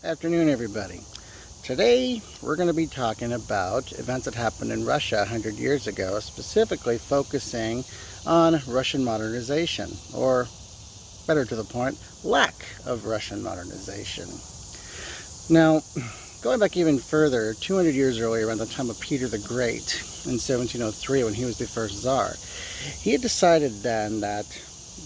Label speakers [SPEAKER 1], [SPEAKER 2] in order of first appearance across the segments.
[SPEAKER 1] Afternoon, everybody. Today we're going to be talking about events that happened in Russia 100 years ago, specifically focusing on Russian modernization, or better to the point, lack of Russian modernization. Now, going back even further, 200 years earlier, around the time of Peter the Great in 1703, when he was the first Tsar, he had decided then that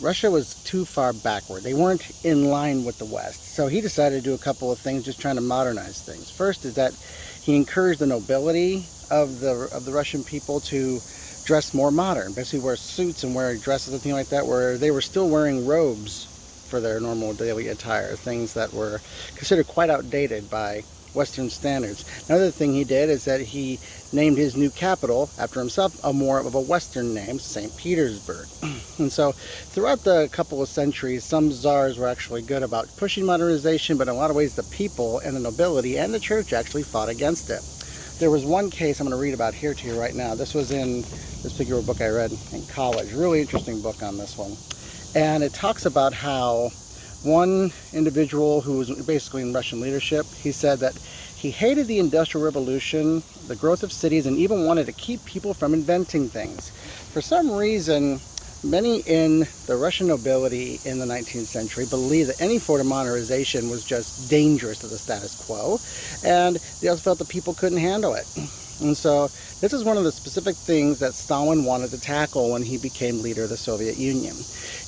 [SPEAKER 1] Russia was too far backward. They weren't in line with the West. So he decided to do a couple of things, just trying to modernize things. First is that he encouraged the nobility of the Russian people to dress more modern, basically wear suits and wear dresses and things like that, where they were still wearing robes for their normal daily attire, things that were considered quite outdated by Western standards. Another thing he did is that he named his new capital after himself, more of a Western name, St. Petersburg. And so throughout the couple of centuries, some czars were actually good about pushing modernization, but in a lot of ways the people and the nobility and the church actually fought against it. There was one case I'm going to read about here to you right now. This was in this particular book I read in college. Really interesting book on this one. And it talks about how one individual who was basically in Russian leadership, he said that he hated the Industrial Revolution, the growth of cities, and even wanted to keep people from inventing things. For some reason, many in the Russian nobility in the 19th century believed that any form of modernization was just dangerous to the status quo, and they also felt that people couldn't handle it. And so this is one of the specific things that Stalin wanted to tackle when he became leader of the Soviet Union.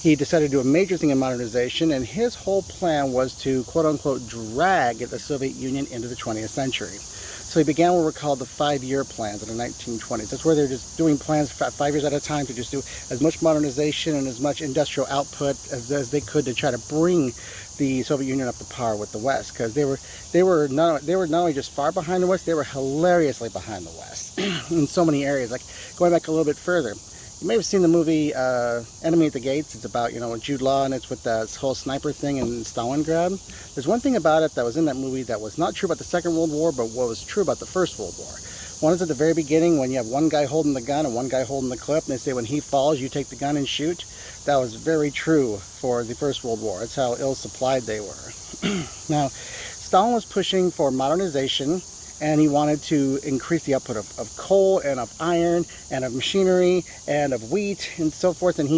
[SPEAKER 1] He decided to do a major thing in modernization, and his whole plan was to, quote-unquote, drag the Soviet Union into the 20th century. So he began what were called the 5-year plans in the 1920s. That's where they're just doing plans for 5 years at a time to just do as much modernization and as much industrial output as they could to try to bring the Soviet Union up to par with the West, because they were not only just far behind the West, they were hilariously behind the West in so many areas. Like going back a little bit further, you may have seen the movie Enemy at the Gates. It's about, Jude Law, and it's with this whole sniper thing in Stalingrad. There's one thing about it that was in that movie that was not true about the Second World War, but what was true about the First World War. One is at the very beginning when you have one guy holding the gun and one guy holding the clip, and they say when he falls, you take the gun and shoot. That was very true for the First World War. That's how ill-supplied they were. Now, Stalin was pushing for modernization, and he wanted to increase the output of coal and of iron and of machinery and of wheat and so forth. And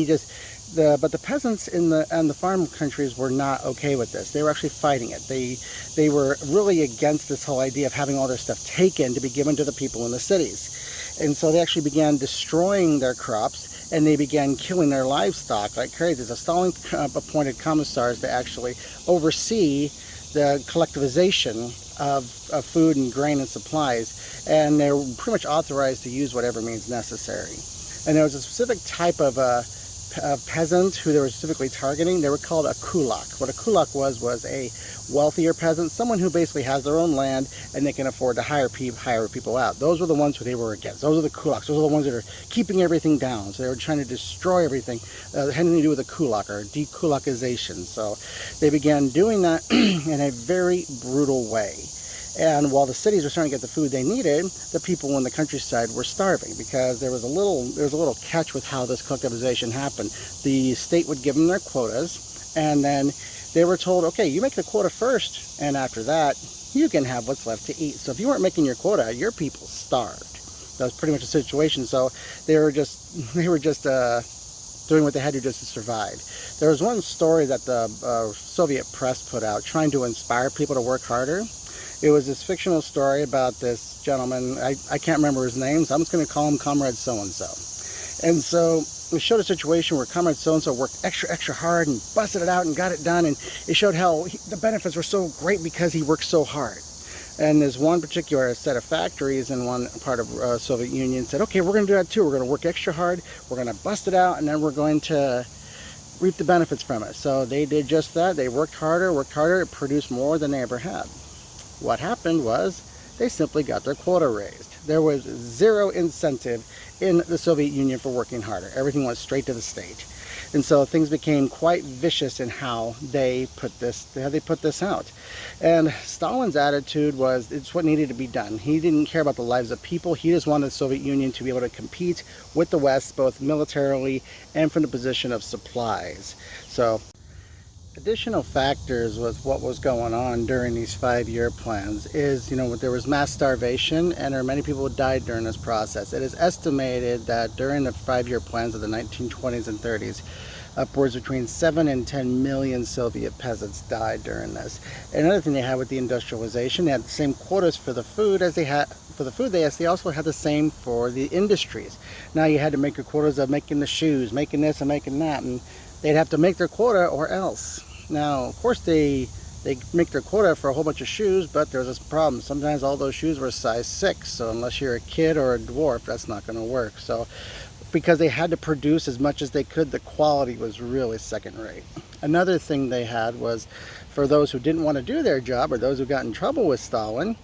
[SPEAKER 1] but the peasants and the farm countries were not okay with this. They were actually fighting it. They were really against this whole idea of having all their stuff taken to be given to the people in the cities. And so they actually began destroying their crops, and they began killing their livestock like crazy. So Stalin appointed commissars to actually oversee the collectivization of food and grain and supplies, and they're pretty much authorized to use whatever means necessary. And there was a specific type of peasants who they were specifically targeting. They were called a kulak. What a kulak was a wealthier peasant, someone who basically has their own land and they can afford to hire people out. Those were the ones who they were against. Those are the kulaks. Those are the ones that are keeping everything down. So they were trying to destroy everything that had to do with a kulak, or dekulakization. So they began doing that in a very brutal way. And while the cities were starting to get the food they needed, the people in the countryside were starving, because there was a little catch with how this collectivization happened. The state would give them their quotas, and then they were told, okay, you make the quota first, and after that, you can have what's left to eat. So if you weren't making your quota, your people starved. That was pretty much the situation. So they were just doing what they had to just to survive. There was one story that the Soviet press put out trying to inspire people to work harder. It was this fictional story about this gentleman. I can't remember his name, so I'm just going to call him Comrade So-and-so. And so we showed a situation where Comrade So-and-so worked extra hard and busted it out and got it done, and it showed how the benefits were so great because he worked so hard. And there's one particular set of factories in one part of Soviet Union said, okay, we're going to do that too. We're going to work extra hard, we're going to bust it out, and then we're going to reap the benefits from it. So they did just that. They worked harder, it produced more than they ever had. What happened was they simply got their quota raised. There was zero incentive in the Soviet Union for working harder. Everything went straight to the state. And so things became quite vicious in how they put this out. And Stalin's attitude was it's what needed to be done. He didn't care about the lives of people. He just wanted the Soviet Union to be able to compete with the West, both militarily and from the position of supplies. So Additional factors with what was going on during these 5-year plans is, there was mass starvation and there many people died during this process. It is estimated that during the 5-year plans of the 1920s and 30s, upwards between 7 and 10 million Soviet peasants died during this. Another thing they had with the industrialization, they had the same quotas for the food as they had for the food. They also had the same for the industries. Now you had to make your quotas of making the shoes, making this and making that, and they'd have to make their quota or else. Now, of course, they make their quota for a whole bunch of shoes, but there's this problem. Sometimes all those shoes were size 6, so unless you're a kid or a dwarf, that's not going to work. So because they had to produce as much as they could, the quality was really second rate. Another thing they had was, for those who didn't want to do their job or those who got in trouble with Stalin,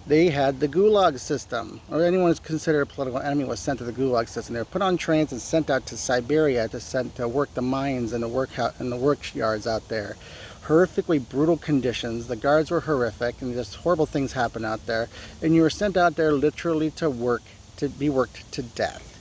[SPEAKER 1] they had the gulag system, or anyone who's considered a political enemy was sent to the gulag system. They were put on trains and sent out to Siberia to work the mines and the work yards out there. Horrifically brutal conditions. The guards were horrific, and just horrible things happened out there. And you were sent out there literally to work, to be worked to death.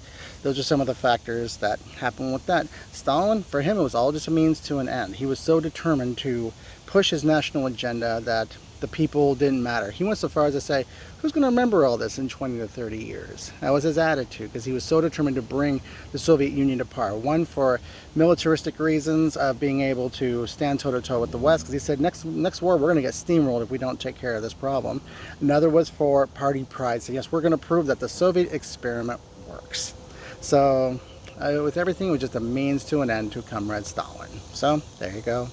[SPEAKER 1] Those are some of the factors that happened with that. Stalin, for him, it was all just a means to an end. He was so determined to push his national agenda that the people didn't matter. He went so far as to say, who's going to remember all this in 20 to 30 years? That was his attitude, because he was so determined to bring the Soviet Union to par. One, for militaristic reasons of being able to stand toe-to-toe with the West, because he said, next war, we're going to get steamrolled if we don't take care of this problem. Another was for party pride. So yes, we're going to prove that the Soviet experiment works. So with everything, it was just a means to an end to Comrade Stalin. So there you go.